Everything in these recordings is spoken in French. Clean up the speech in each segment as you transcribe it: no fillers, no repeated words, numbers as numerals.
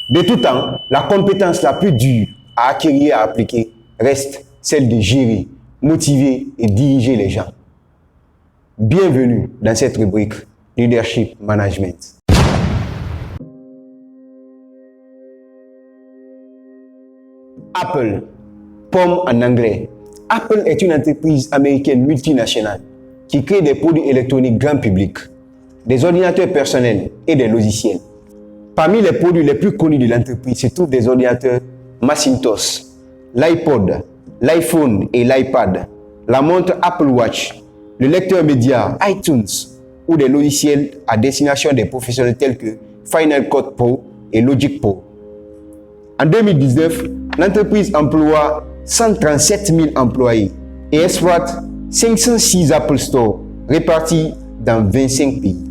De tout temps, la compétence la plus dure à acquérir et à appliquer reste celle de gérer, motiver et diriger les gens. Bienvenue dans cette rubrique Leadership Management. Apple, pomme en anglais. Apple est une entreprise américaine multinationale qui crée des produits électroniques grand public, des ordinateurs personnels et des logiciels. Parmi les produits les plus connus de l'entreprise se trouvent des ordinateurs Macintosh, l'iPod, l'iPhone et l'iPad, la montre Apple Watch, le lecteur média iTunes ou des logiciels à destination des professionnels tels que Final Cut Pro et Logic Pro. En 2019, l'entreprise emploie 137 000 employés et exploite 506 Apple Store répartis dans 25 pays.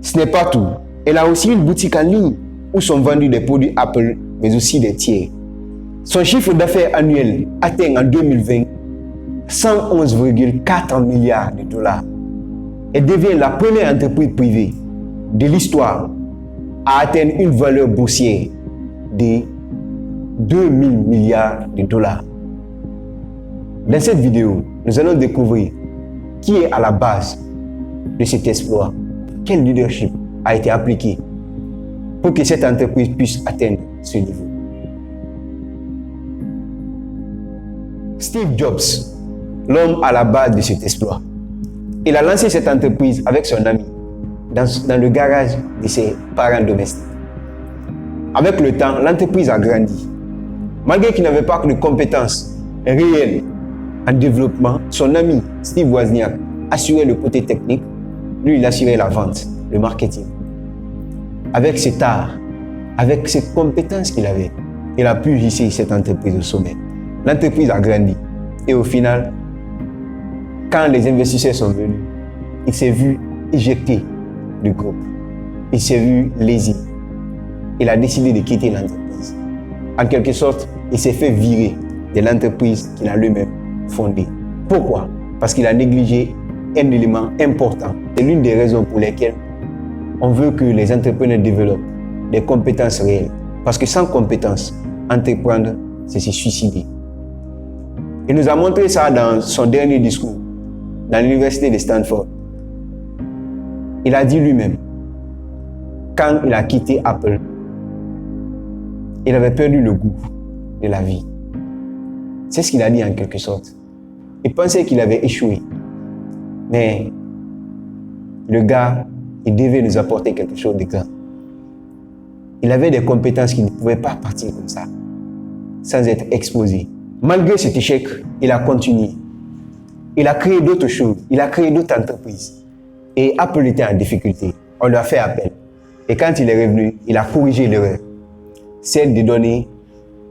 Ce n'est pas tout. Elle a aussi une boutique en ligne où sont vendus des produits Apple, mais aussi des tiers. Son chiffre d'affaires annuel atteint en 2020 111,4 milliards de dollars. Elle devient la première entreprise privée de l'histoire à atteindre une valeur boursière de 2000 milliards de dollars. Dans cette vidéo, nous allons découvrir qui est à la base de cet exploit, quel leadership a été appliqué pour que cette entreprise puisse atteindre ce niveau. Steve Jobs, l'homme à la base de cet exploit. Il a lancé cette entreprise avec son ami dans le garage de ses parents domestiques. Avec le temps, l'entreprise a grandi. Malgré qu'il n'avait pas de compétences réelles en développement, son ami Steve Wozniak assurait le côté technique, lui il assurait la vente, le marketing. Avec cet art, avec ces compétences qu'il avait, il a pu hisser cette entreprise au sommet. L'entreprise a grandi et au final, quand les investisseurs sont venus, il s'est vu éjecté du groupe. Il s'est vu lésé. Il a décidé de quitter l'entreprise. En quelque sorte, il s'est fait virer de l'entreprise qu'il a lui-même fondée. Pourquoi? Parce qu'il a négligé un élément important. C'est l'une des raisons pour lesquelles on veut que les entrepreneurs développent des compétences réelles. Parce que sans compétences, entreprendre, c'est se suicider. Il nous a montré ça dans son dernier discours, dans l'université de Stanford. Il a dit lui-même, quand il a quitté Apple, il avait perdu le goût de la vie. C'est ce qu'il a dit en quelque sorte. Il pensait qu'il avait échoué. Mais le gars, il devait nous apporter quelque chose de grand. Il avait des compétences qui ne pouvaient pas partir comme ça, sans être exposé. Malgré cet échec, il a continué. Il a créé d'autres choses. Il a créé d'autres entreprises. Et Apple était en difficulté. On lui a fait appel. Et quand il est revenu, il a corrigé l'erreur. Celle de donner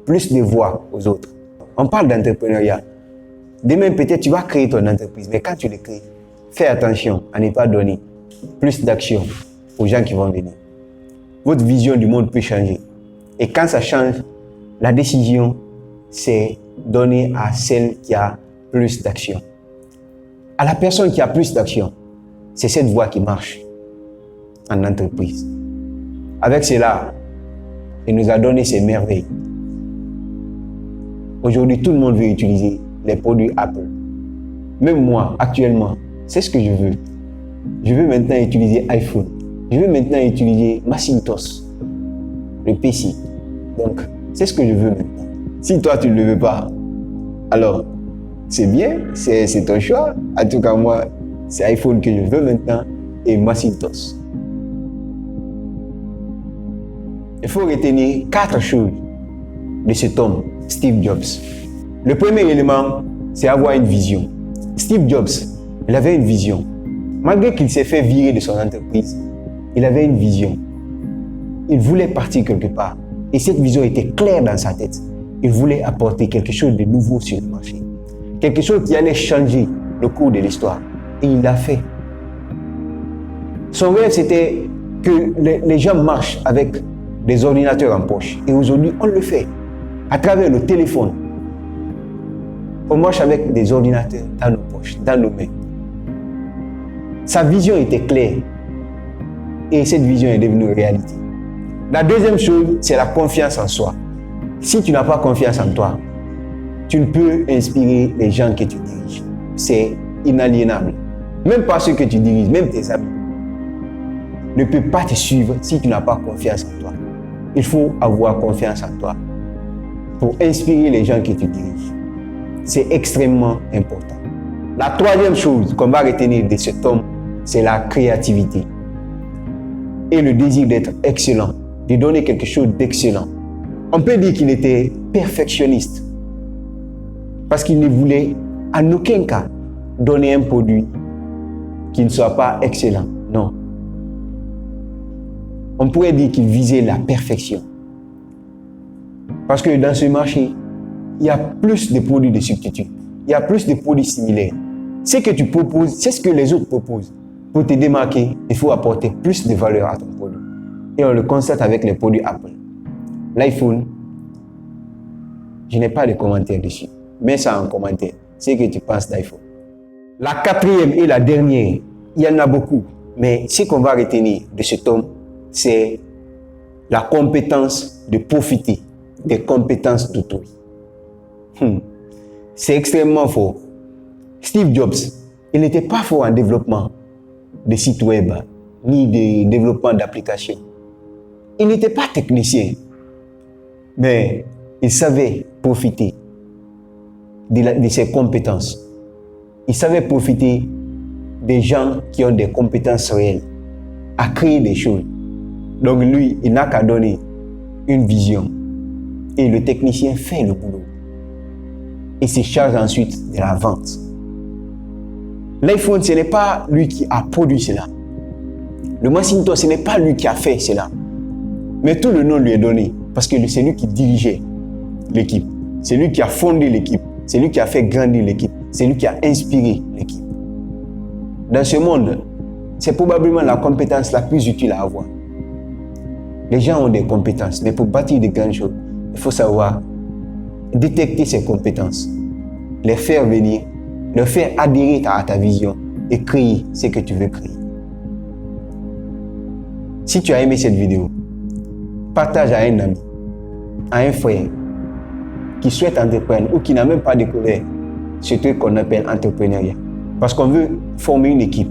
plus de voix aux autres. On parle d'entrepreneuriat. Demain, peut-être tu vas créer ton entreprise, mais quand tu le crées, fais attention à ne pas donner plus d'action aux gens qui vont venir. Votre vision du monde peut changer. Et quand ça change, la décision, c'est donner à celle qui a plus d'action. À la personne qui a plus d'action, c'est cette voie qui marche en entreprise. Avec cela, il nous a donné ses merveilles. Aujourd'hui, tout le monde veut utiliser les produits Apple. Même moi, actuellement, c'est ce que je veux. Je veux maintenant utiliser iPhone. Je veux maintenant utiliser Macintosh, le PC. Donc, c'est ce que je veux maintenant. Si toi, tu ne le veux pas, alors, c'est bien, c'est ton choix. En tout cas, moi, c'est iPhone que je veux maintenant et Macintosh. Il faut retenir 4 choses de cet homme, Steve Jobs. Le premier élément, c'est avoir une vision. Steve Jobs, il avait une vision. Malgré qu'il s'est fait virer de son entreprise, il avait une vision. Il voulait partir quelque part. Et cette vision était claire dans sa tête. Il voulait apporter quelque chose de nouveau sur le marché. Quelque chose qui allait changer le cours de l'histoire. Et il l'a fait. Son rêve, c'était que les gens marchent avec des ordinateurs en poche. Et aujourd'hui, on le fait. À travers le téléphone. On marche avec des ordinateurs dans nos poches, dans nos mains. Sa vision était claire. Et cette vision est devenue réalité. La deuxième chose, c'est la confiance en soi. Si tu n'as pas confiance en toi, tu ne peux inspirer les gens que tu diriges. C'est inaliénable. Même pas ceux que tu diriges, même tes amis ne peuvent pas te suivre si tu n'as pas confiance en toi. Il faut avoir confiance en toi pour inspirer les gens que tu diriges. C'est extrêmement important. La troisième chose qu'on va retenir de cet homme, c'est la créativité et le désir d'être excellent, de donner quelque chose d'excellent. On peut dire qu'il était perfectionniste parce qu'il ne voulait en aucun cas donner un produit qui ne soit pas excellent. Non. On pourrait dire qu'il visait la perfection. Parce que dans ce marché, il y a plus de produits de substitut. Il y a plus de produits similaires. Ce que tu proposes, c'est ce que les autres proposent. Pour te démarquer, il faut apporter plus de valeur à ton produit. Et on le constate avec les produits Apple. L'iPhone, je n'ai pas de commentaires dessus. Mets ça en commentaire. C'est ce que tu penses d'iPhone. La quatrième et la dernière, il y en a beaucoup. Mais ce qu'on va retenir de cet homme, c'est la compétence de profiter des compétences d'autrui. C'est extrêmement fort. Steve Jobs, il n'était pas fort en développement de sites web, ni de développement d'applications. Il n'était pas technicien, mais il savait profiter de ses compétences. Il savait profiter des gens qui ont des compétences réelles à créer des choses. Donc lui, il n'a qu'à donner une vision. Et le technicien fait le boulot. Et se charge ensuite de la vente. L'iPhone, ce n'est pas lui qui a produit cela. Le Macintosh, ce n'est pas lui qui a fait cela. Mais tout le nom lui est donné parce que c'est lui qui dirigeait l'équipe. C'est lui qui a fondé l'équipe. C'est lui qui a fait grandir l'équipe. C'est lui qui a inspiré l'équipe. Dans ce monde, c'est probablement la compétence la plus utile à avoir. Les gens ont des compétences, mais pour bâtir de grandes choses, il faut savoir détecter ces compétences, les faire venir, leur faire adhérer à ta vision et créer ce que tu veux créer. Si tu as aimé cette vidéo, partage à un ami, à un frère qui souhaite entreprendre ou qui n'a même pas découvert ce truc qu'on appelle entrepreneuriat. Parce qu'on veut former une équipe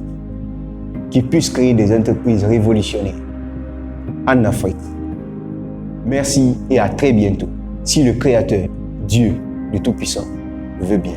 qui puisse créer des entreprises révolutionnaires en Afrique. Merci et à très bientôt, si le Créateur, Dieu le Tout-Puissant, veut bien.